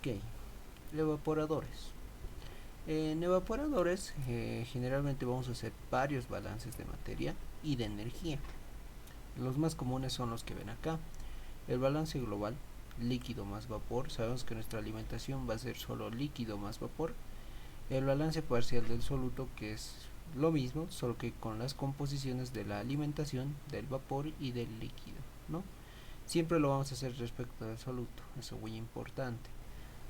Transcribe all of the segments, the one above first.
Ok, evaporadores. En evaporadores generalmente vamos a hacer varios balances de materia y de energía. Los más comunes son los que ven acá. El balance global, líquido más vapor. Sabemos que nuestra alimentación va a ser solo líquido más vapor. El balance parcial del soluto, que es lo mismo, solo que con las composiciones de la alimentación, del vapor y del líquido, ¿no? Siempre lo vamos a hacer respecto al soluto, eso es muy importante.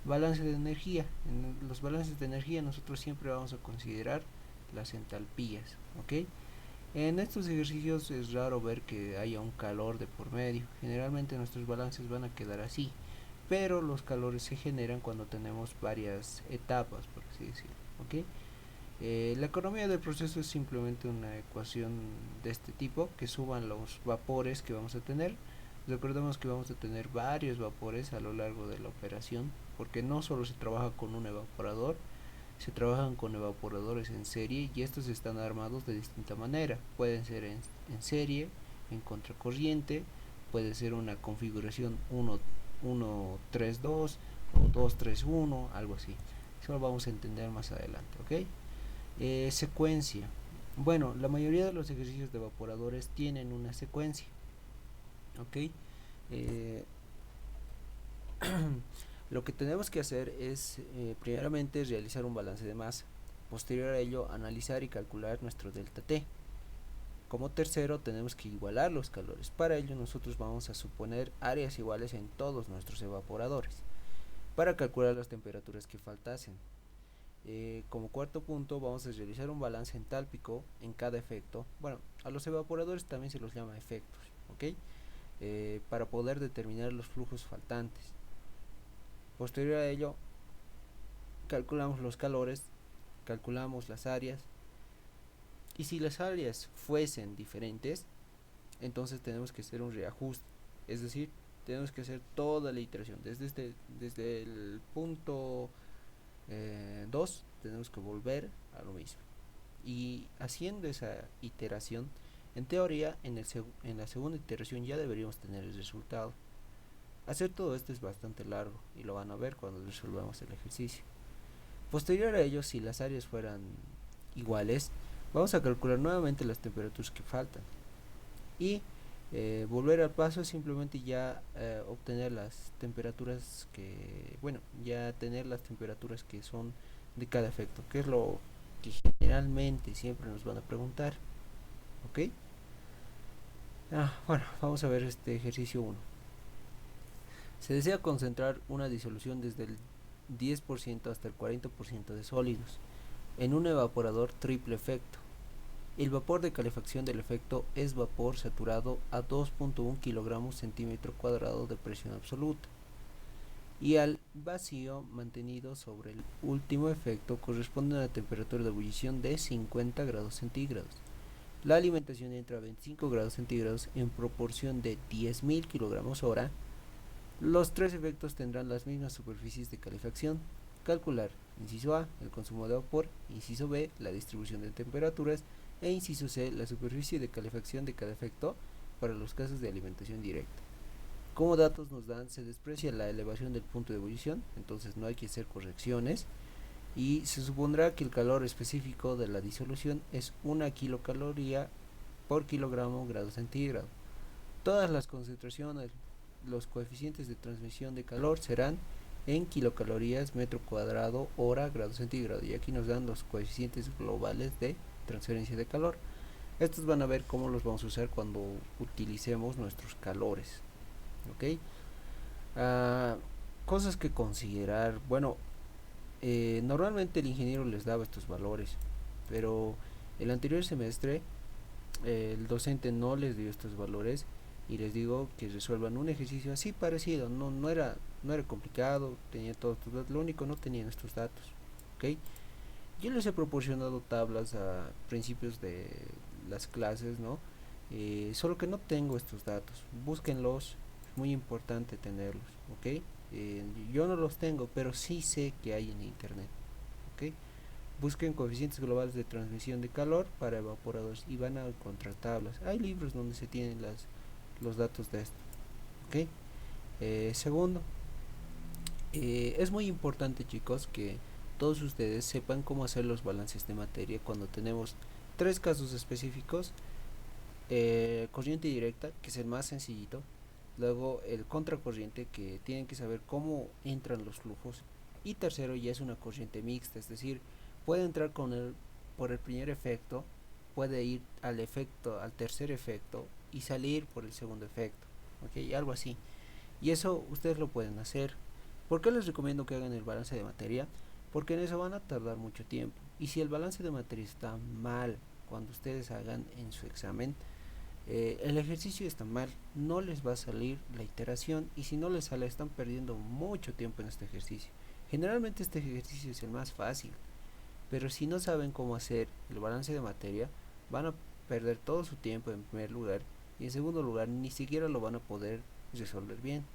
Balance de energía. En los balances de energía nosotros siempre vamos a considerar las entalpías, ¿ok? En estos ejercicios es raro ver que haya un calor de por medio. Generalmente nuestros balances van a quedar así, pero los calores se generan cuando tenemos varias etapas, por así decirlo, ¿ok? La economía del proceso es simplemente una ecuación de este tipo, que suban los vapores que vamos a tener. Recordemos que vamos a tener varios vapores a lo largo de la operación, porque no solo se trabaja con un evaporador, se trabajan con evaporadores en serie y estos están armados de distinta manera. Pueden ser en serie, en contracorriente, puede ser una configuración 1-3-2 o 2-3-1, algo así. Eso lo vamos a entender más adelante, ¿ok? Secuencia. Bueno, la mayoría de los ejercicios de evaporadores tienen una secuencia, ¿ok? Eh, lo que tenemos que hacer es, primeramente, realizar un balance de masa. Posterior a ello, analizar y calcular nuestro delta T. Como tercero, tenemos que igualar los calores. Para ello, nosotros vamos a suponer áreas iguales en todos nuestros evaporadores para calcular las temperaturas que faltasen. Como cuarto punto, vamos a realizar un balance entálpico en cada efecto. Bueno, a los evaporadores también se los llama efectos, ¿ok? Para poder determinar los flujos faltantes. Posterior a ello, calculamos los calores, calculamos las áreas, y si las áreas fuesen diferentes, entonces tenemos que hacer un reajuste, es decir, tenemos que hacer toda la iteración desde el punto 2, tenemos que volver a lo mismo, y haciendo esa iteración, en teoría en la segunda iteración ya deberíamos tener el resultado. Hacer todo esto es bastante largo y lo van a ver cuando resolvamos el ejercicio. Posterior a ello, si las áreas fueran iguales, vamos a calcular nuevamente las temperaturas que faltan y volver al paso, simplemente ya obtener las temperaturas que, bueno, ya tener las temperaturas que son de cada efecto, que es lo que generalmente siempre nos van a preguntar, ¿ok? Bueno, vamos a ver este ejercicio 1. Se desea concentrar una disolución desde el 10% hasta el 40% de sólidos en un evaporador triple efecto. El vapor de calefacción del efecto es vapor saturado a 2.1 kilogramos centímetro cuadrado de presión absoluta, y al vacío mantenido sobre el último efecto corresponde a una temperatura de ebullición de 50 grados centígrados. La alimentación entra a 25 grados centígrados en proporción de 10.000 kilogramos hora. Los tres efectos tendrán las mismas superficies de calefacción. Calcular: inciso A, el consumo de vapor; inciso B, la distribución de temperaturas; e inciso C, la superficie de calefacción de cada efecto para los casos de alimentación directa. Como datos nos dan, se desprecia la elevación del punto de ebullición, entonces no hay que hacer correcciones, y se supondrá que el calor específico de la disolución es 1 kilocaloría por kilogramo grado centígrado. Todas las concentraciones, los coeficientes de transmisión de calor serán en kilocalorías metro cuadrado hora grado centígrado, y aquí nos dan los coeficientes globales de transferencia de calor. Estos van a ver cómo los vamos a usar cuando utilicemos nuestros calores, ¿ok? Cosas que considerar. Bueno, normalmente el ingeniero les daba estos valores, pero el anterior semestre el docente no les dio estos valores, y les digo que resuelvan un ejercicio así parecido. No era complicado, tenía todos estos datos, lo único no tenían estos datos, ¿ok? Yo les he proporcionado tablas a principios de las clases, ¿no? Solo que no tengo estos datos, búsquenlos, es muy importante tenerlos, ¿ok? Yo no los tengo, pero sí sé que hay en internet, ¿ok? Busquen coeficientes globales de transmisión de calor para evaporadores y van a encontrar tablas. Hay libros donde se tienen los datos de esto, ¿ok? Segundo, Es muy importante, chicos, que todos ustedes sepan cómo hacer los balances de materia cuando tenemos tres casos específicos. Corriente directa, que es el más sencillito. Luego el contracorriente, que tienen que saber cómo entran los flujos. Y tercero ya es una corriente mixta, es decir, puede entrar por el primer efecto, puede ir al tercer efecto y salir por el segundo efecto. ¿Ok? Algo así. Y eso ustedes lo pueden hacer. ¿Por qué les recomiendo que hagan el balance de materia? Porque en eso van a tardar mucho tiempo. Y si el balance de materia está mal cuando ustedes hagan en su examen, el ejercicio está mal, no les va a salir la iteración, y si no les sale están perdiendo mucho tiempo en este ejercicio. Generalmente este ejercicio es el más fácil, pero si no saben cómo hacer el balance de materia, van a perder todo su tiempo en primer lugar, y en segundo lugar ni siquiera lo van a poder resolver bien.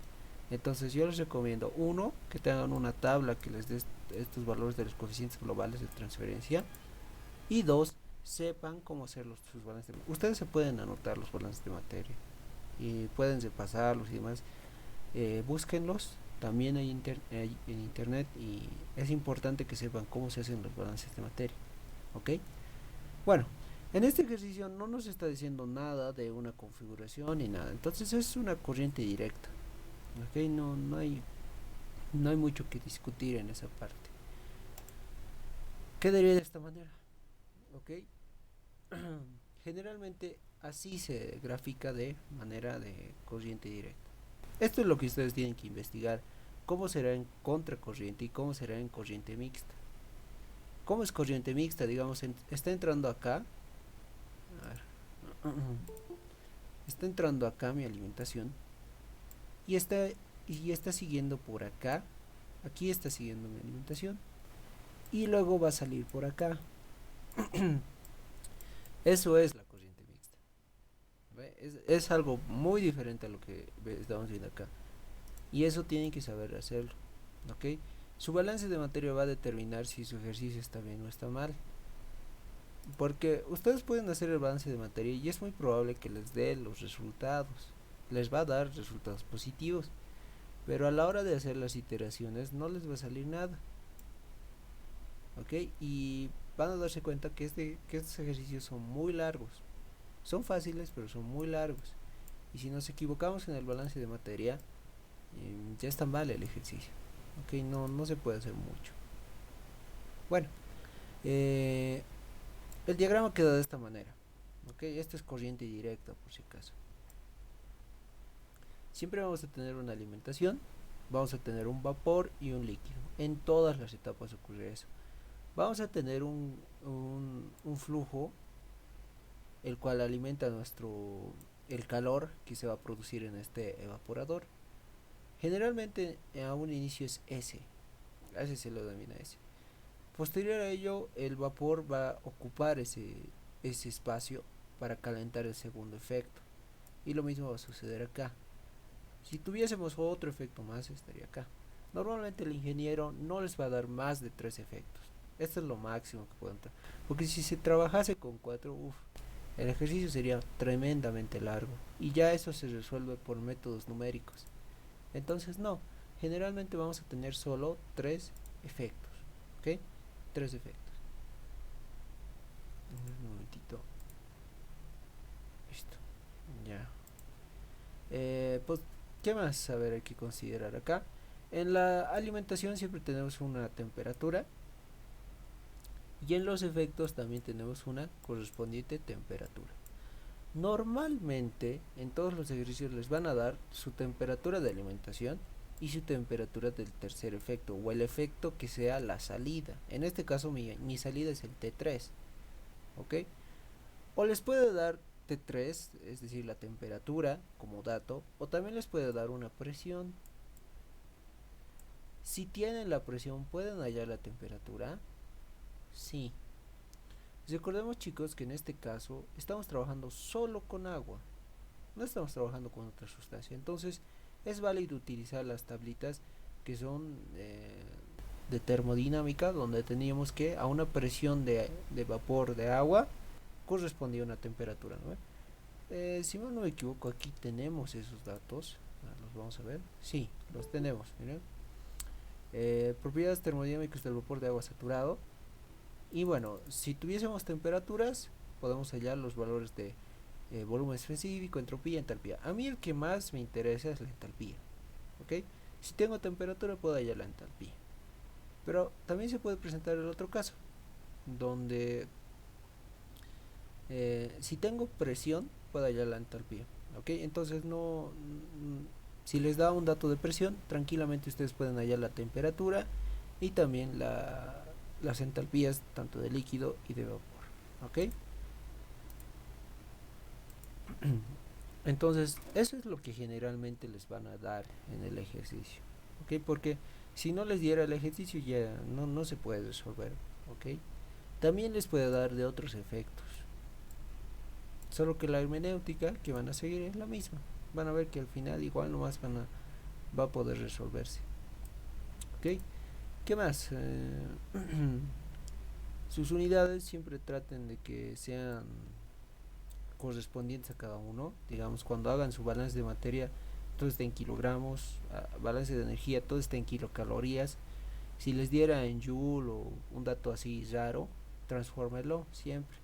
Entonces yo les recomiendo, uno, que tengan una tabla que les dé estos valores de los coeficientes globales de transferencia, y dos, sepan cómo hacer sus balances de materia. Ustedes se pueden anotar los balances de materia y pueden repasarlos y demás. Búsquenlos también hay en internet, y es importante que sepan cómo se hacen los balances de materia. ¿Ok? Bueno, en este ejercicio no nos está diciendo nada de una configuración ni nada. Entonces es una corriente directa. ¿Ok? No hay mucho que discutir en esa parte. Quedaría de esta manera. ¿Ok? Generalmente así se grafica de manera de corriente directa. Esto es lo que ustedes tienen que investigar: cómo será en contracorriente y cómo será en corriente mixta. ¿Cómo es corriente mixta? Digamos, está entrando acá. A ver. Está entrando acá mi alimentación y está siguiendo por acá. Aquí está siguiendo mi alimentación y luego va a salir por acá. Eso es la corriente mixta. Es algo muy diferente a lo que estamos viendo acá. Y eso tienen que saber hacerlo. ¿Ok? Su balance de materia va a determinar si su ejercicio está bien o está mal. Porque ustedes pueden hacer el balance de materia y es muy probable que les dé los resultados. Les va a dar resultados positivos. Pero a la hora de hacer las iteraciones no les va a salir nada. ¿Ok? Y van a darse cuenta que estos ejercicios son muy largos. Son fáciles, pero son muy largos. Y si nos equivocamos en el balance de materia, ya está mal el ejercicio. ¿Ok? No se puede hacer mucho. Bueno, el diagrama queda de esta manera. ¿Ok? Esto es corriente directa, por si acaso. Siempre vamos a tener una alimentación, vamos a tener un vapor y un líquido. En todas las etapas ocurre eso. Vamos a tener un flujo, el cual alimenta el calor que se va a producir en este evaporador. Generalmente a un inicio es S, a ese se lo denomina S. Posterior a ello, el vapor va a ocupar ese espacio para calentar el segundo efecto. Y lo mismo va a suceder acá. Si tuviésemos otro efecto más, estaría acá. Normalmente el ingeniero no les va a dar más de 3 efectos. Esto es lo máximo que pueden traer. Porque si se trabajase con 4, el ejercicio sería tremendamente largo. Y ya eso se resuelve por métodos numéricos. Entonces no, generalmente vamos a tener solo 3 efectos. ¿Ok? 3 efectos. Un momentito. Listo. Ya. Pues, ¿qué más? A ver, hay que considerar acá. En la alimentación siempre tenemos una temperatura, y en los efectos también tenemos una correspondiente temperatura. Normalmente en todos los ejercicios les van a dar su temperatura de alimentación y su temperatura del tercer efecto, o el efecto que sea la salida. En este caso mi salida es el T3. ¿Ok? O les puede dar T3, es decir, la temperatura como dato, o también les puede dar una presión. Si tienen la presión, ¿pueden hallar la temperatura? Sí. Recordemos, chicos, que en este caso estamos trabajando solo con agua, no estamos trabajando con otra sustancia. Entonces es válido utilizar las tablitas que son de termodinámica, donde teníamos que a una presión de vapor de agua correspondía una temperatura, ¿no? Si no me equivoco, aquí tenemos esos datos. Los vamos a ver. Sí, los tenemos, miren. Propiedades termodinámicas del vapor de agua saturado. Y bueno, si tuviésemos temperaturas, podemos hallar los valores de volumen específico, entropía, entalpía. A mí el que más me interesa es la entalpía. ¿Ok? Si tengo temperatura, puedo hallar la entalpía. Pero también se puede presentar el otro caso, donde si tengo presión, puedo hallar la entalpía. ¿Ok? Entonces no... Si les da un dato de presión, tranquilamente ustedes pueden hallar la temperatura y también las entalpías tanto de líquido y de vapor. ¿Ok? Entonces, eso es lo que generalmente les van a dar en el ejercicio. ¿Ok? Porque si no les diera el ejercicio ya no se puede resolver. ¿Ok? También les puede dar de otros efectos. Solo que la hermenéutica que van a seguir es la misma. Van a ver que al final igual nomás va a poder resolverse. ¿Ok? ¿Qué más? Sus unidades siempre traten de que sean correspondientes a cada uno. Digamos, cuando hagan su balance de materia, todo está en kilogramos, balance de energía, todo está en kilocalorías. Si les diera en joule o un dato así raro, transfórmelo siempre.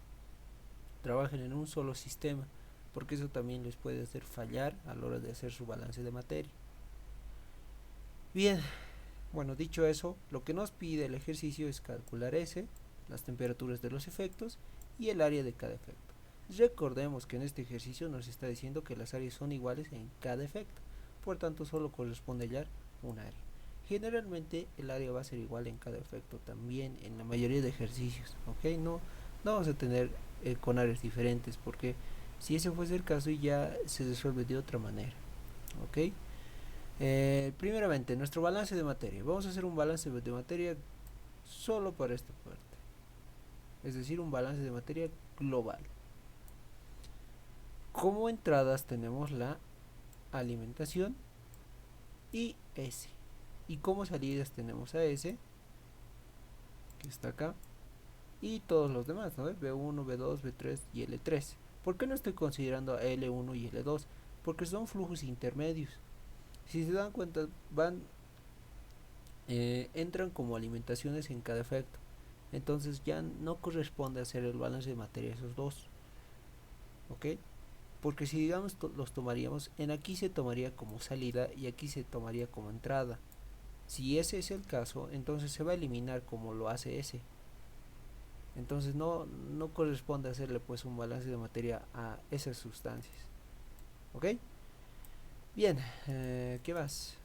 Trabajen en un solo sistema, porque eso también les puede hacer fallar a la hora de hacer su balance de materia. Bien, bueno, dicho eso, lo que nos pide el ejercicio es calcular S, las temperaturas de los efectos y el área de cada efecto. Recordemos que en este ejercicio nos está diciendo que las áreas son iguales en cada efecto, por tanto solo corresponde hallar un área. Generalmente el área va a ser igual en cada efecto también en la mayoría de ejercicios, ¿ok? No vamos a tener con áreas diferentes, porque si ese fuese el caso ya se resuelve de otra manera, ¿ok? Primeramente, nuestro balance de materia. Vamos a hacer un balance de materia solo para esta parte, es decir, un balance de materia global. Como entradas tenemos la alimentación y S. Y como salidas tenemos a S, que está acá, y todos los demás, ¿no? B1, B2, B3 y L3. ¿Por qué no estoy considerando a L1 y L2? Porque son flujos intermedios. Si se dan cuenta, entran como alimentaciones en cada efecto. Entonces ya no corresponde hacer el balance de materia esos dos. ¿Ok? Porque si digamos los tomaríamos, en aquí se tomaría como salida y aquí se tomaría como entrada. Si ese es el caso, entonces se va a eliminar como lo hace ese. Entonces no corresponde hacerle pues un balance de materia a esas sustancias. ¿Ok? Bien, ¿qué más?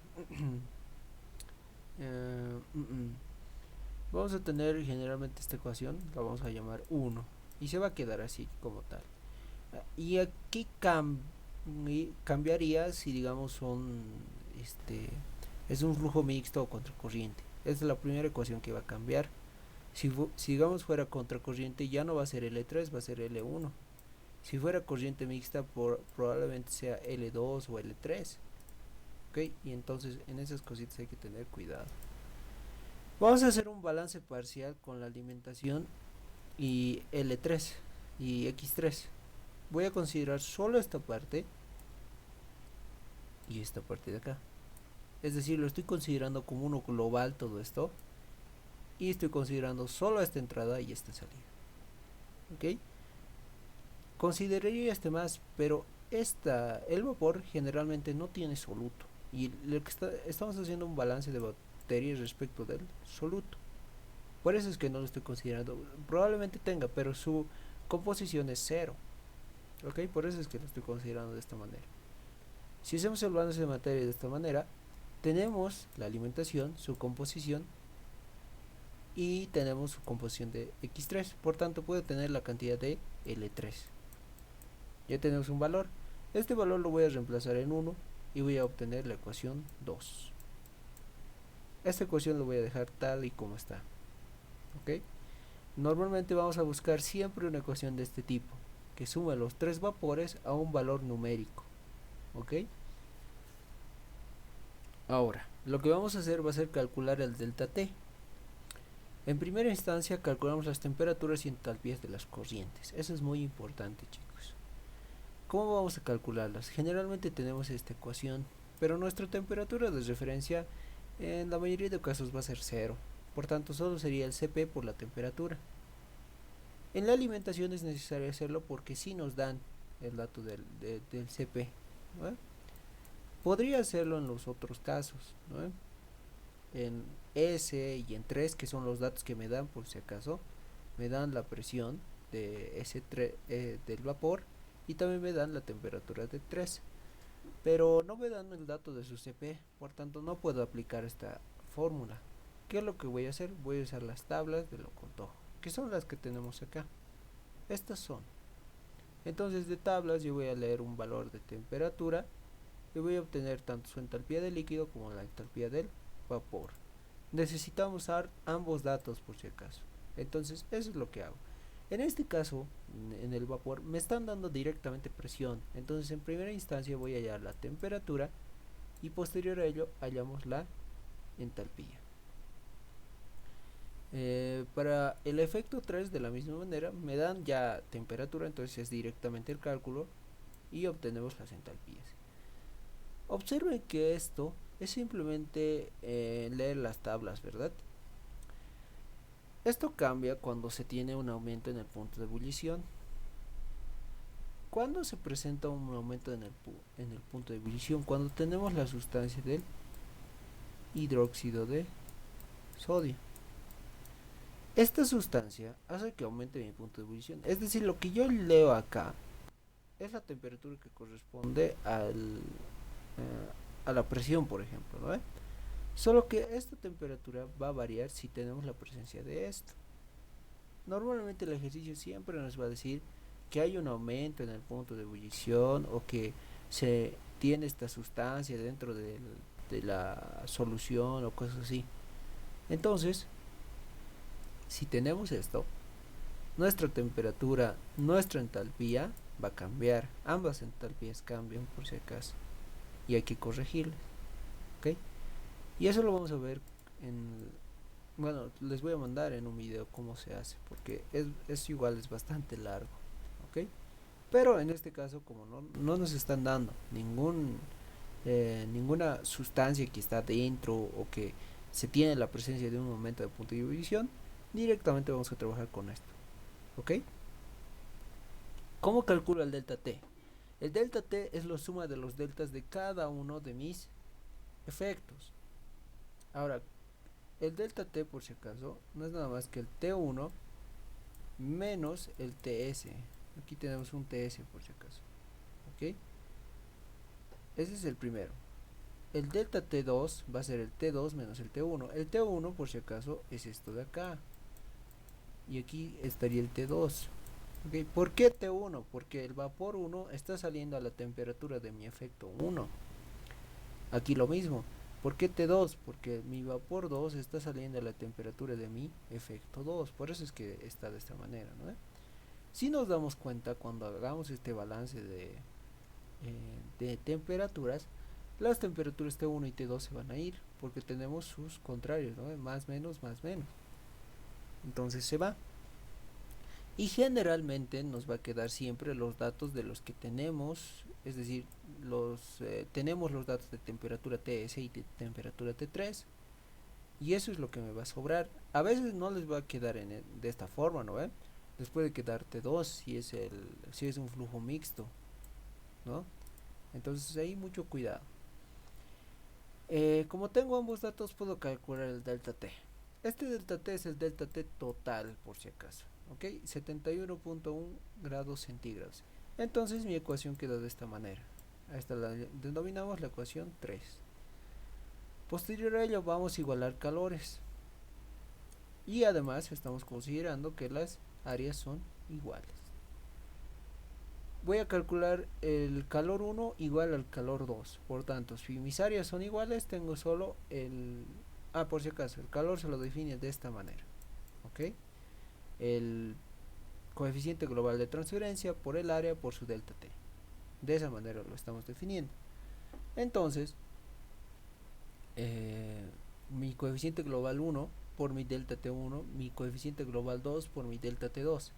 Vamos a tener generalmente esta ecuación, la vamos a llamar 1 y se va a quedar así como tal. Y aquí cambiaría si digamos es un flujo mixto o contracorriente. Esta es la primera ecuación que va a cambiar. Si digamos fuera contracorriente ya no va a ser L3, va a ser L1. Si fuera corriente mixta probablemente sea L2 o L3. ¿Ok? Y entonces en esas cositas hay que tener cuidado. Vamos a hacer un balance parcial con la alimentación y L3 y X3. Voy a considerar solo esta parte y esta parte de acá. Es decir, lo estoy considerando como uno global todo esto. Y estoy considerando solo esta entrada y esta salida. ¿Ok? Consideraría este más, pero el vapor generalmente no tiene soluto. Y lo que estamos haciendo un balance de batería respecto del soluto. Por eso es que no lo estoy considerando. Probablemente tenga, pero su composición es cero. ¿Ok? Por eso es que lo estoy considerando de esta manera. Si hacemos el balance de materia de esta manera, tenemos la alimentación, su composición y tenemos su composición de X3. Por tanto, puede tener la cantidad de L3. Ya tenemos un valor. Este valor lo voy a reemplazar en 1 y voy a obtener la ecuación 2. Esta ecuación lo voy a dejar tal y como está. ¿Ok? Normalmente vamos a buscar siempre una ecuación de este tipo, que sume los tres vapores a un valor numérico. ¿Ok? Ahora, lo que vamos a hacer va a ser calcular el delta T. En primera instancia calculamos las temperaturas y entalpías de las corrientes. Eso es muy importante, chicos. ¿Cómo vamos a calcularlas? Generalmente tenemos esta ecuación, pero nuestra temperatura de referencia En la mayoría de casos va a ser cero, por tanto solo sería el Cp por la temperatura. En la alimentación es necesario hacerlo porque si nos dan el dato del Cp, ¿no? Podría hacerlo en los otros casos, ¿no? En S y en 3, que son los datos que me dan por si acaso, me dan la presión de S3, del vapor, y también me dan la temperatura de 3, pero no me dan el dato de su Cp, por tanto no puedo aplicar esta fórmula. ¿Qué es lo que voy a hacer? Voy a usar las tablas de Locontojo, que son las que tenemos acá. Estas son. Entonces de tablas yo voy a leer un valor de temperatura y voy a obtener tanto su entalpía del líquido como la entalpía del vapor. Necesitamos usar ambos datos por si acaso. Entonces eso es lo que hago. En este caso, en el vapor, me están dando directamente presión. Entonces en primera instancia voy a hallar la temperatura y posterior a ello hallamos la entalpía. Para el efecto 3 de la misma manera me dan ya temperatura, entonces es directamente el cálculo y obtenemos las entalpías. Observen que esto es simplemente leer las tablas, ¿verdad? Esto cambia cuando se tiene un aumento en el punto de ebullición. ¿Cuándo se presenta un aumento en el punto de ebullición? Cuando tenemos la sustancia del hidróxido de sodio. Esta sustancia hace que aumente mi punto de ebullición. Es decir, lo que yo leo acá es la temperatura que corresponde a la presión, por ejemplo, ¿no? Solo que esta temperatura va a variar si tenemos la presencia de esto. Normalmente el ejercicio siempre nos va a decir que hay un aumento en el punto de ebullición o que se tiene esta sustancia dentro de la solución o cosas así. Entonces, si tenemos esto, nuestra temperatura, nuestra entalpía va a cambiar. Ambas entalpías cambian por si acaso y hay que corregirlas, ¿ok? Y eso lo vamos a ver bueno, les voy a mandar en un video cómo se hace, porque es igual, es bastante largo, ¿ok? Pero en este caso, como no nos están dando ninguna sustancia que está dentro o que se tiene la presencia de un momento de punto de ebullición, directamente vamos a trabajar con esto, ¿ok? ¿Cómo calculo el delta T? El delta T es la suma de los deltas de cada uno de mis efectos. Ahora, el delta T, por si acaso, no es nada más que el T1 menos el TS. Aquí tenemos un TS por si acaso, ¿ok? Ese es el primero. El delta T2 va a ser el T2 menos el T1. El T1, por si acaso, es esto de acá. Y aquí estaría el T2. ¿Okay? ¿Por qué T1? Porque el vapor 1 está saliendo a la temperatura de mi efecto 1. Aquí lo mismo. ¿Por qué T2? Porque mi vapor 2 está saliendo a la temperatura de mi efecto 2. Por eso es que está de esta manera, ¿no? Si nos damos cuenta cuando hagamos este balance de temperaturas, las temperaturas T1 y T2 se van a ir porque tenemos sus contrarios, ¿no? Más menos, más menos. Entonces se va. Y generalmente nos va a quedar siempre los datos de los que tenemos, es decir, tenemos los datos de temperatura TS y de temperatura T3, y eso es lo que me va a sobrar. A veces no les va a quedar de esta forma, ¿no ven? Les puede quedar T2 si es un flujo mixto, ¿no? Entonces ahí mucho cuidado. Como tengo ambos datos, puedo calcular el delta T. Este delta T es el delta T total, por si acaso, ¿ok? 71.1 grados centígrados. Entonces mi ecuación quedó de esta manera. A esta la denominamos la ecuación 3. Posterior a ello vamos a igualar calores. Y además estamos considerando que las áreas son iguales. Voy a calcular el calor 1 igual al calor 2. Por tanto, si mis áreas son iguales, tengo solo por si acaso, el calor se lo define de esta manera, ¿ok? El coeficiente global de transferencia por el área por su delta T. De esa manera lo estamos definiendo. Entonces, mi coeficiente global 1 por mi delta T1, mi coeficiente global 2 por mi delta T2.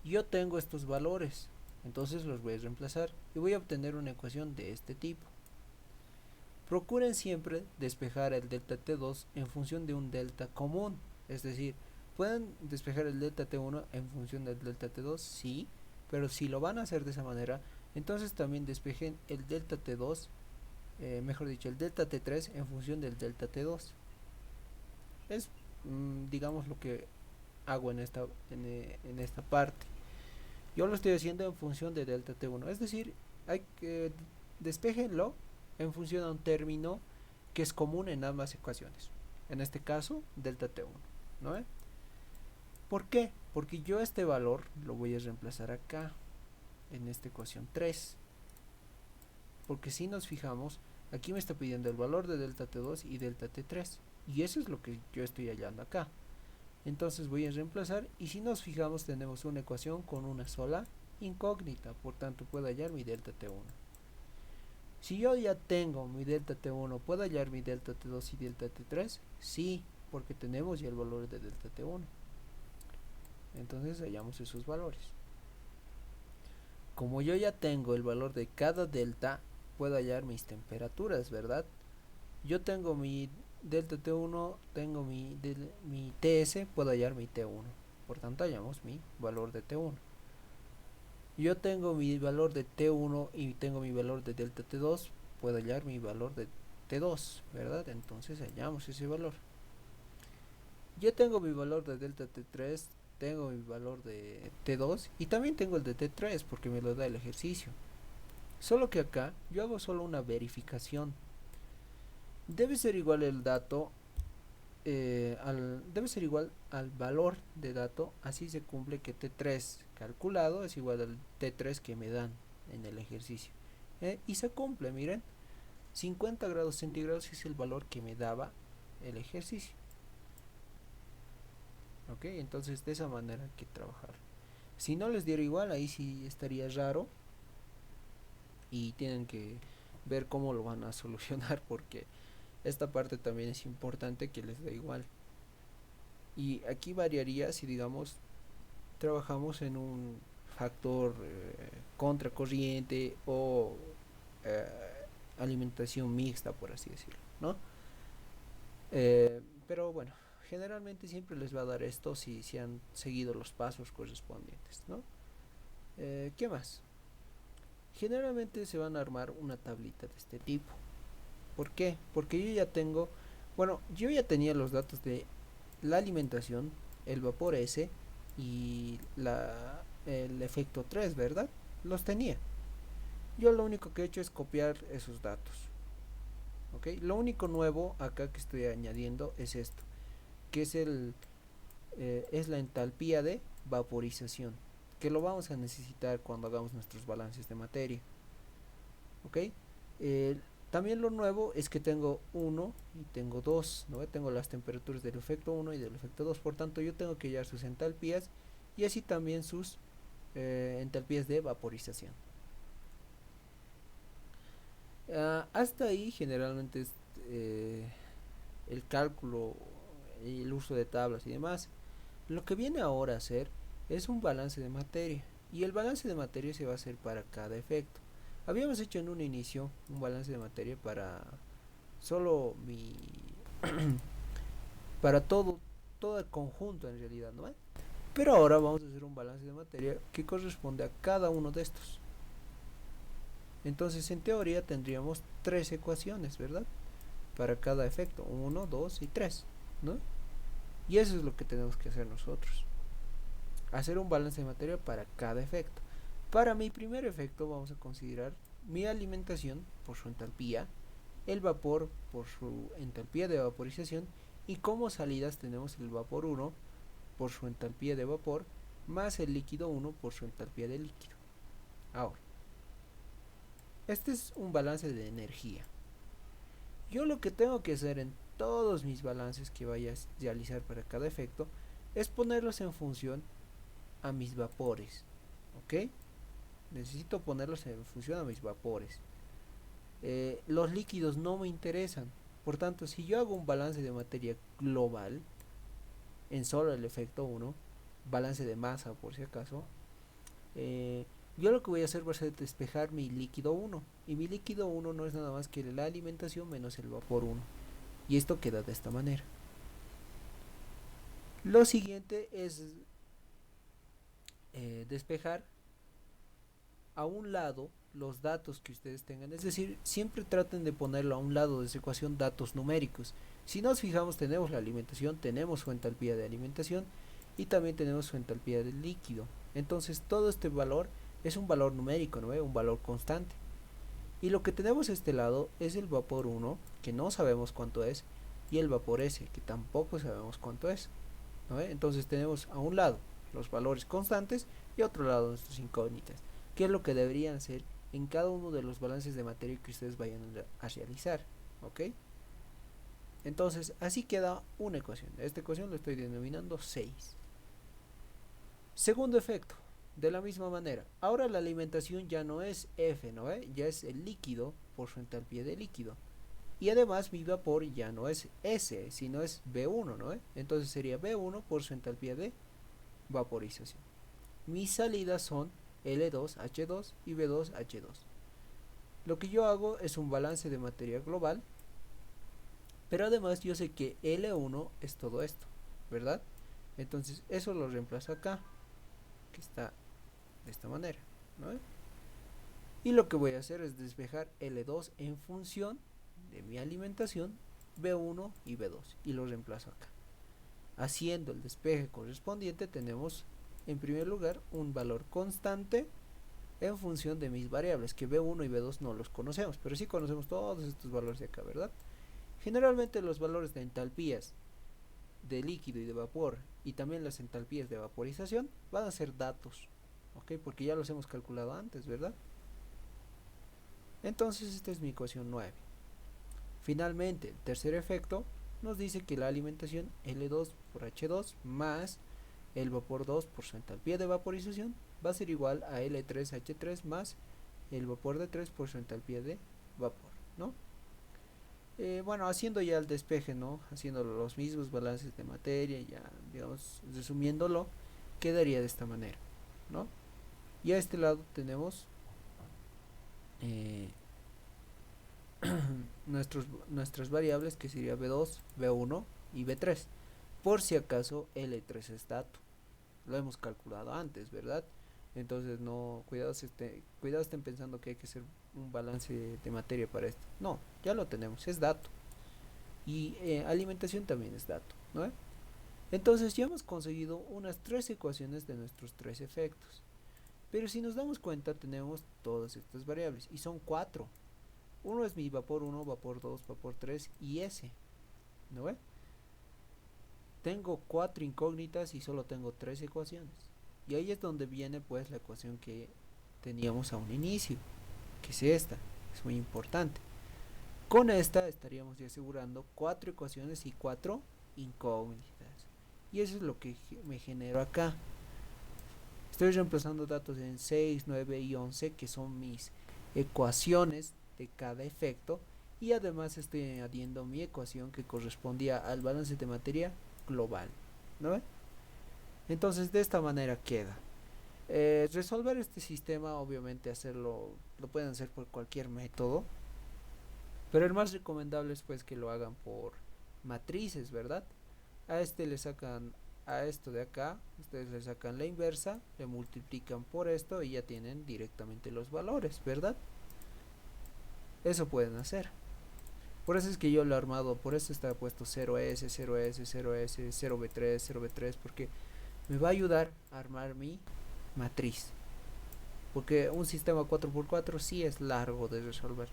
Yo tengo estos valores, entonces los voy a reemplazar y voy a obtener una ecuación de este tipo. Procuren siempre despejar el delta T2 en función de un delta común, es decir, pueden despejar el delta T1 en función del delta T2, sí, pero si lo van a hacer de esa manera, entonces también despejen el delta T2, mejor dicho, el delta T3 en función del delta T2. Es, digamos, lo que hago en esta parte. Yo lo estoy haciendo en función de delta T1, es decir, hay que despejenlo en función a un término que es común en ambas ecuaciones. En este caso, delta T1, ¿no? ¿Por qué? Porque yo este valor lo voy a reemplazar acá, en esta ecuación 3. Porque si nos fijamos, aquí me está pidiendo el valor de delta T2 y delta T3. Y eso es lo que yo estoy hallando acá. Entonces voy a reemplazar, y si nos fijamos tenemos una ecuación con una sola incógnita, por tanto puedo hallar mi delta T1. Si yo ya tengo mi delta T1, ¿puedo hallar mi delta T2 y delta T3? Sí, porque tenemos ya el valor de delta T1. Entonces hallamos esos valores. Como yo ya tengo el valor de cada delta, puedo hallar mis temperaturas, ¿verdad? Yo tengo mi delta T1, tengo mi TS, puedo hallar mi T1. Por tanto hallamos mi valor de T1. Yo tengo mi valor de T1 y tengo mi valor de delta T2, puedo hallar mi valor de T2, ¿verdad? Entonces hallamos ese valor. Yo tengo mi valor de delta T3, tengo mi valor de T2 y también tengo el de T3 porque me lo da el ejercicio. Solo que acá yo hago solo una verificación. Debe ser igual el dato debe ser igual al valor de dato, así se cumple que T3 calculado es igual al T3 que me dan en el ejercicio. Y se cumple, miren, 50 grados centígrados es el valor que me daba el ejercicio. Ok, entonces de esa manera hay que trabajar. Si no les diera igual, ahí sí estaría raro y tienen que ver cómo lo van a solucionar, porque esta parte también es importante que les dé igual. Y aquí variaría si, digamos, trabajamos en un factor contracorriente o eh, alimentación mixta, por así decirlo, ¿no? Pero bueno, generalmente siempre les va a dar esto si han seguido los pasos correspondientes, ¿no? ¿Qué más? Generalmente se van a armar una tablita de este tipo. ¿Por qué? Porque yo ya tengo, bueno, yo ya tenía los datos de la alimentación, el vapor S y el efecto 3, ¿verdad? Los tenía. Yo lo único que he hecho es copiar esos datos. ¿Ok? Lo único nuevo acá que estoy añadiendo es esto, que es la entalpía de vaporización, que lo vamos a necesitar cuando hagamos nuestros balances de materia. ¿Ok? También lo nuevo es que tengo 1 y tengo 2, ¿no? Tengo las temperaturas del efecto 1 y del efecto 2, por tanto yo tengo que hallar sus entalpías y así también sus entalpías de vaporización. Hasta ahí generalmente es el cálculo y el uso de tablas y demás. Lo que viene ahora a hacer es un balance de materia, y el balance de materia se va a hacer para cada efecto. Habíamos hecho en un inicio un balance de materia para solo para todo el conjunto en realidad, ¿no? Pero ahora vamos a hacer un balance de materia que corresponde a cada uno de estos. Entonces en teoría tendríamos tres ecuaciones, ¿verdad? Para cada efecto, 1, 2 y 3, ¿no? Y eso es lo que tenemos que hacer nosotros. Hacer un balance de materia para cada efecto. Para mi primer efecto vamos a considerar mi alimentación por su entalpía, el vapor por su entalpía de vaporización, y como salidas tenemos el vapor 1 por su entalpía de vapor más el líquido 1 por su entalpía de líquido. Ahora, este es un balance de energía. Yo lo que tengo que hacer en todos mis balances que vaya a realizar para cada efecto es ponerlos en función a mis vapores, ¿ok? Necesito ponerlos en función a mis vapores. Los líquidos no me interesan, por tanto si yo hago un balance de materia global en solo el efecto 1, balance de masa por si acaso, Yo lo que voy a hacer va a ser despejar mi líquido 1. Y mi líquido 1 no es nada más que la alimentación menos el vapor 1. Y esto queda de esta manera. Lo siguiente es despejar a un lado los datos que ustedes tengan. Es decir, siempre traten de ponerlo a un lado de esa ecuación datos numéricos. Si nos fijamos, tenemos la alimentación, tenemos su entalpía de alimentación y también tenemos su entalpía del líquido. Entonces todo este valor es un valor numérico, ¿no? Un valor constante. Y lo que tenemos a este lado es el vapor 1, que no sabemos cuánto es, y el vapor S, que tampoco sabemos cuánto es, ¿no? Entonces tenemos a un lado los valores constantes y a otro lado nuestras incógnitas, que es lo que deberían ser en cada uno de los balances de materia que ustedes vayan a realizar, ¿ok? Entonces así queda una ecuación. Esta ecuación lo estoy denominando 6. Segundo efecto, de la misma manera, ahora la alimentación ya no es F, ¿no? Ya es el líquido por su entalpía de líquido. Y además mi vapor ya no es S, sino es B1, ¿no? Entonces sería B1 por su entalpía de vaporización. Mis salidas son L2H2 y B2H2. Lo que yo hago es un balance de materia global, pero además yo sé que L1 es todo esto, ¿verdad? Entonces eso lo reemplazo acá, que está de esta manera, ¿no? Y lo que voy a hacer es despejar L2 en función de mi alimentación, B1 y B2, y lo reemplazo acá. Haciendo el despeje correspondiente tenemos en primer lugar un valor constante en función de mis variables, que B1 y B2 no los conocemos, pero sí conocemos todos estos valores de acá, ¿verdad? Generalmente los valores de entalpías de líquido y de vapor y también las entalpías de vaporización van a ser datos, ¿ok? Porque ya los hemos calculado antes, ¿verdad? Entonces esta es mi ecuación 9. Finalmente, el tercer efecto nos dice que la alimentación L2 por H2 más el vapor 2 por su entalpía de vaporización va a ser igual a L3H3 más el vapor de 3 por su entalpía de vapor, ¿no? Bueno, haciendo ya el despeje, ¿no? Haciendo los mismos balances de materia, ya, digamos, resumiéndolo, quedaría de esta manera, ¿no? Y a este lado tenemos nuestras variables, que sería B2, B1 y B3. Por si acaso L3 es dato. Lo hemos calculado antes, ¿verdad? Entonces no, cuidado estén pensando que hay que hacer un balance de materia para esto. No, ya lo tenemos, es dato. Y alimentación también es dato, ¿no? Entonces ya hemos conseguido unas 3 ecuaciones de nuestros 3 efectos. Pero si nos damos cuenta tenemos todas estas variables y son 4. Uno es mi vapor 1, vapor 2, vapor 3 y S, ¿no ve? Tengo 4 incógnitas y solo tengo 3 ecuaciones. Y ahí es donde viene pues la ecuación que teníamos a un inicio, que es esta, es muy importante. Con esta estaríamos ya asegurando 4 ecuaciones y 4 incógnitas. Y eso es lo que me genero acá. Estoy reemplazando datos en 6, 9 y 11, que son mis ecuaciones de cada efecto. Y además estoy añadiendo mi ecuación que correspondía al balance de materia global, ¿no? Entonces de esta manera queda. Resolver este sistema, obviamente hacerlo, lo pueden hacer por cualquier método, pero el más recomendable es pues que lo hagan por matrices, ¿verdad? A este le sacan, a esto de acá, ustedes le sacan la inversa, le multiplican por esto y ya tienen directamente los valores, ¿verdad? Eso pueden hacer. Por eso es que yo lo he armado, por eso está puesto 0S, 0S, 0S, 0B3, 0B3, porque me va a ayudar a armar mi matriz. Porque un sistema 4x4 sí es largo de resolver.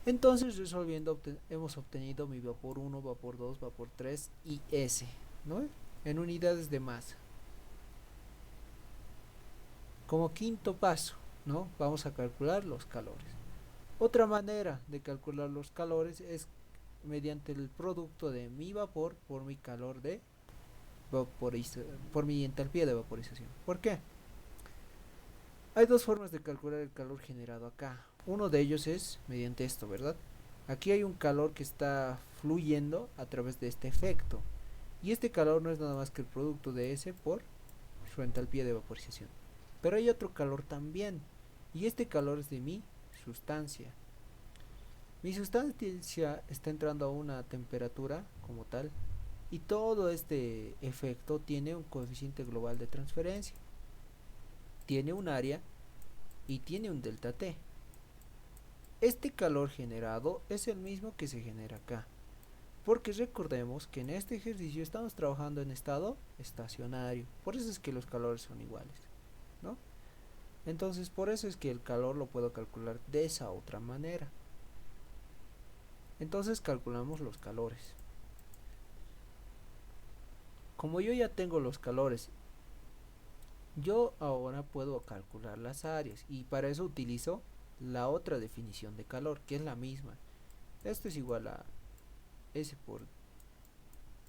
Entonces resolviendo hemos obtenido mi vapor 1, vapor 2, vapor 3 y S, ¿no? En unidades de masa. Como quinto paso, ¿no? Vamos a calcular los calores. Otra manera de calcular los calores es mediante el producto de mi vapor por mi calor de por mi entalpía de vaporización. ¿Por qué? Hay dos formas de calcular el calor generado acá. Uno de ellos es mediante esto, ¿verdad? Aquí hay un calor que está fluyendo a través de este efecto. Y este calor no es nada más que el producto de S por su entalpía de vaporización. Pero hay otro calor también, y este calor es de mi sustancia. Mi sustancia está entrando a una temperatura como tal, y todo este efecto tiene un coeficiente global de transferencia, tiene un área y tiene un delta T. Este calor generado es el mismo que se genera acá, porque recordemos que en este ejercicio estamos trabajando en estado estacionario, por eso es que los calores son iguales, ¿no? Entonces por eso es que el calor lo puedo calcular de esa otra manera. Entonces calculamos los calores. Como yo ya tengo los calores, yo ahora puedo calcular las áreas, y para eso utilizo la otra definición de calor, que es la misma. Esto es igual a S por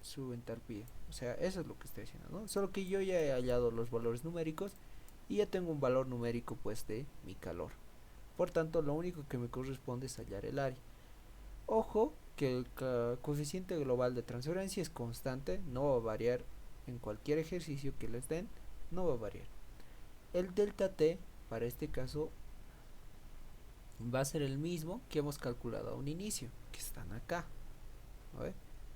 su entalpía. O sea, eso es lo que estoy haciendo, ¿no? Solo que yo ya he hallado los valores numéricos y ya tengo un valor numérico pues de mi calor. Por tanto, lo único que me corresponde es hallar el área. Ojo que el coeficiente global de transferencia es constante, no va a variar en cualquier ejercicio que les den, no va a variar. El delta T para este caso va a ser el mismo que hemos calculado a un inicio, que están acá, ¿no?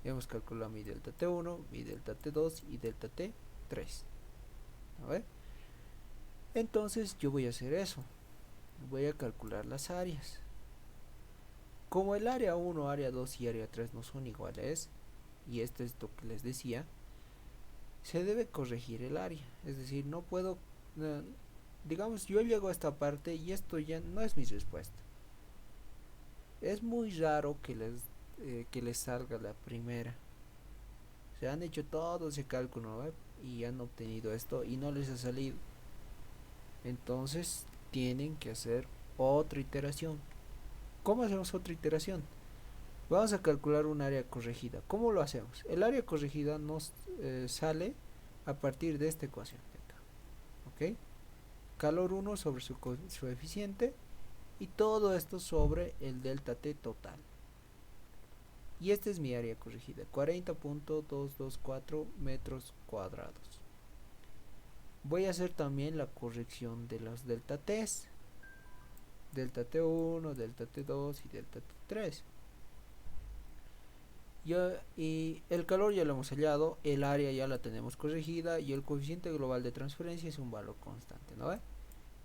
Hemos calculado mi delta T1, mi delta T2 y delta T3, ¿no? Entonces yo voy a hacer eso, voy a calcular las áreas. Como el área 1, área 2 y área 3 no son iguales, y esto es lo que les decía, se debe corregir el área. Es decir, no puedo, digamos, yo llego a esta parte y esto ya no es mi respuesta. Es muy raro que les salga la primera. Se han hecho todo ese cálculo, ¿no? Y han obtenido esto y no les ha salido. Entonces tienen que hacer otra iteración. ¿Cómo hacemos otra iteración? Vamos a calcular un área corregida. ¿Cómo lo hacemos? El área corregida nos sale a partir de esta ecuación de acá, ¿ok? Calor 1 sobre su coeficiente y todo esto sobre el delta T total. Y esta es mi área corregida, 40.224 metros cuadrados. Voy a hacer también la corrección de los delta T's, delta T1, delta T2 y delta T3. Y el calor ya lo hemos hallado, el área ya la tenemos corregida y el coeficiente global de transferencia es un valor constante, ¿no?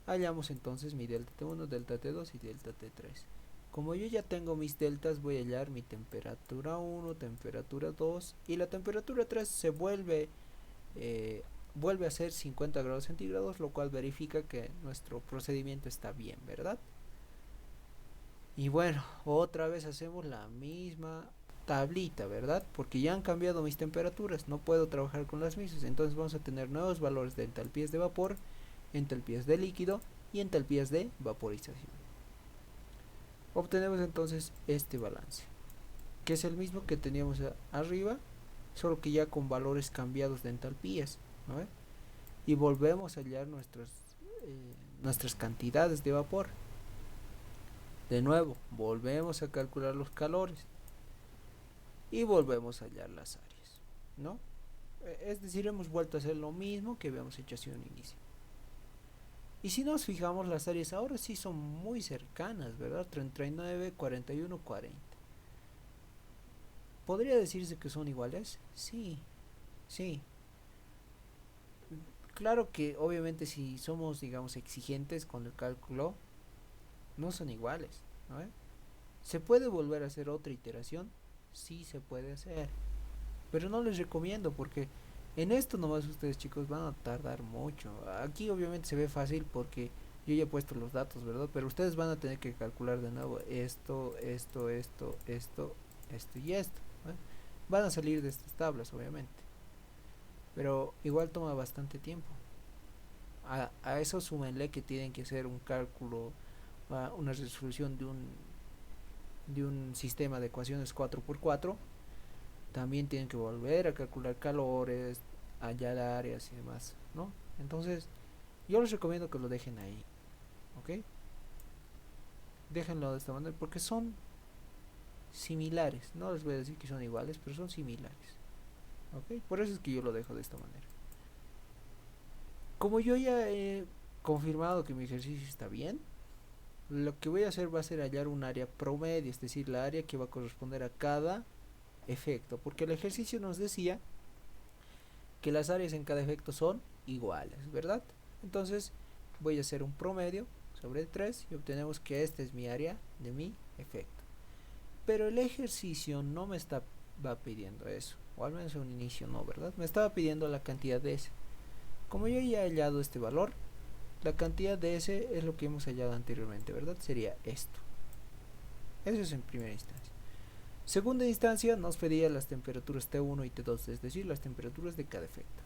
Hallamos entonces mi delta T1, delta T2 y delta T3. Como yo ya tengo mis deltas, voy a hallar mi temperatura 1, temperatura 2 y la temperatura 3 se vuelve a ser 50 grados centígrados, lo cual verifica que nuestro procedimiento está bien, ¿verdad? Y bueno, otra vez hacemos la misma tablita, ¿verdad? Porque ya han cambiado mis temperaturas, no puedo trabajar con las mismas, entonces vamos a tener nuevos valores de entalpías de vapor, entalpías de líquido y entalpías de vaporización. Obtenemos entonces este balance, que es el mismo que teníamos arriba, solo que ya con valores cambiados de entalpías, ¿no? Y volvemos a hallar nuestras cantidades de vapor. De nuevo, volvemos a calcular los calores y volvemos a hallar las áreas, ¿no? Es decir, hemos vuelto a hacer lo mismo que habíamos hecho hacia un inicio. Y si nos fijamos, las áreas ahora sí son muy cercanas, ¿verdad? 39, 41, 40. ¿Podría decirse que son iguales? Sí, sí. Claro que obviamente si somos, digamos, exigentes con el cálculo, no son iguales, ¿no? ¿Se puede volver a hacer otra iteración? Sí se puede hacer, pero no les recomiendo porque en esto nomás ustedes chicos van a tardar mucho. Aquí obviamente se ve fácil porque yo ya he puesto los datos, ¿verdad? Pero ustedes van a tener que calcular de nuevo esto y esto, ¿no? Van a salir de estas tablas obviamente, pero igual toma bastante tiempo. A eso súmenle que tienen que hacer un cálculo, una resolución de un sistema de ecuaciones 4x4. También tienen que volver a calcular calores, hallar áreas y demás, ¿no? Entonces, yo les recomiendo que lo dejen ahí, ¿ok? Déjenlo de esta manera porque son similares. No les voy a decir que son iguales, pero son similares, ¿ok? Por eso es que yo lo dejo de esta manera. Como yo ya he confirmado que mi ejercicio está bien, lo que voy a hacer va a ser hallar un área promedio, es decir, la área que va a corresponder a cada efecto, porque el ejercicio nos decía que las áreas en cada efecto son iguales, ¿verdad? Entonces voy a hacer un promedio sobre 3 y obtenemos que esta es mi área de mi efecto. Pero el ejercicio no me estaba pidiendo eso, o al menos en un inicio no, ¿verdad? Me estaba pidiendo la cantidad de S. Como yo ya he hallado este valor, la cantidad de S es lo que hemos hallado anteriormente, ¿verdad? Sería esto. Eso es en primera instancia. Segunda instancia nos pedía las temperaturas T1 y T2, es decir, las temperaturas de cada efecto.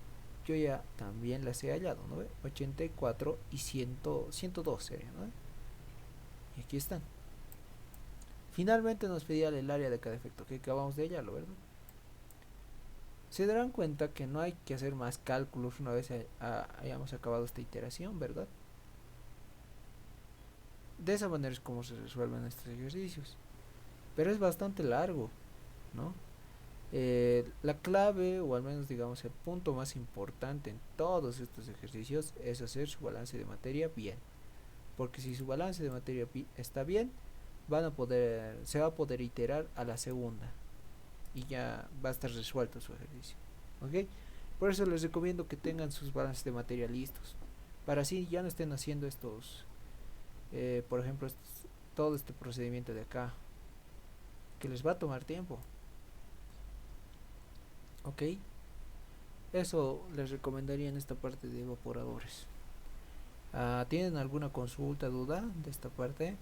Yo ya también las he hallado, ¿no? 84 y 102 sería, ¿no? Y aquí están. Finalmente nos pedía el área de cada efecto, que acabamos de hallarlo, ¿verdad? Se darán cuenta que no hay que hacer más cálculos una vez hayamos acabado esta iteración, ¿verdad? De esa manera es como se resuelven estos ejercicios. Pero es bastante largo, ¿no? La clave, o al menos digamos el punto más importante en todos estos ejercicios, es hacer su balance de materia bien. Porque si su balance de materia está bien, se va a poder iterar a la segunda y ya va a estar resuelto su ejercicio. ¿Ok? Por eso les recomiendo que tengan sus balances de materia listos, para así ya no estén haciendo por ejemplo, todo este procedimiento de acá, que les va a tomar tiempo. ¿Ok? Eso les recomendaría en esta parte de evaporadores. ¿Tienen alguna consulta, duda de esta parte?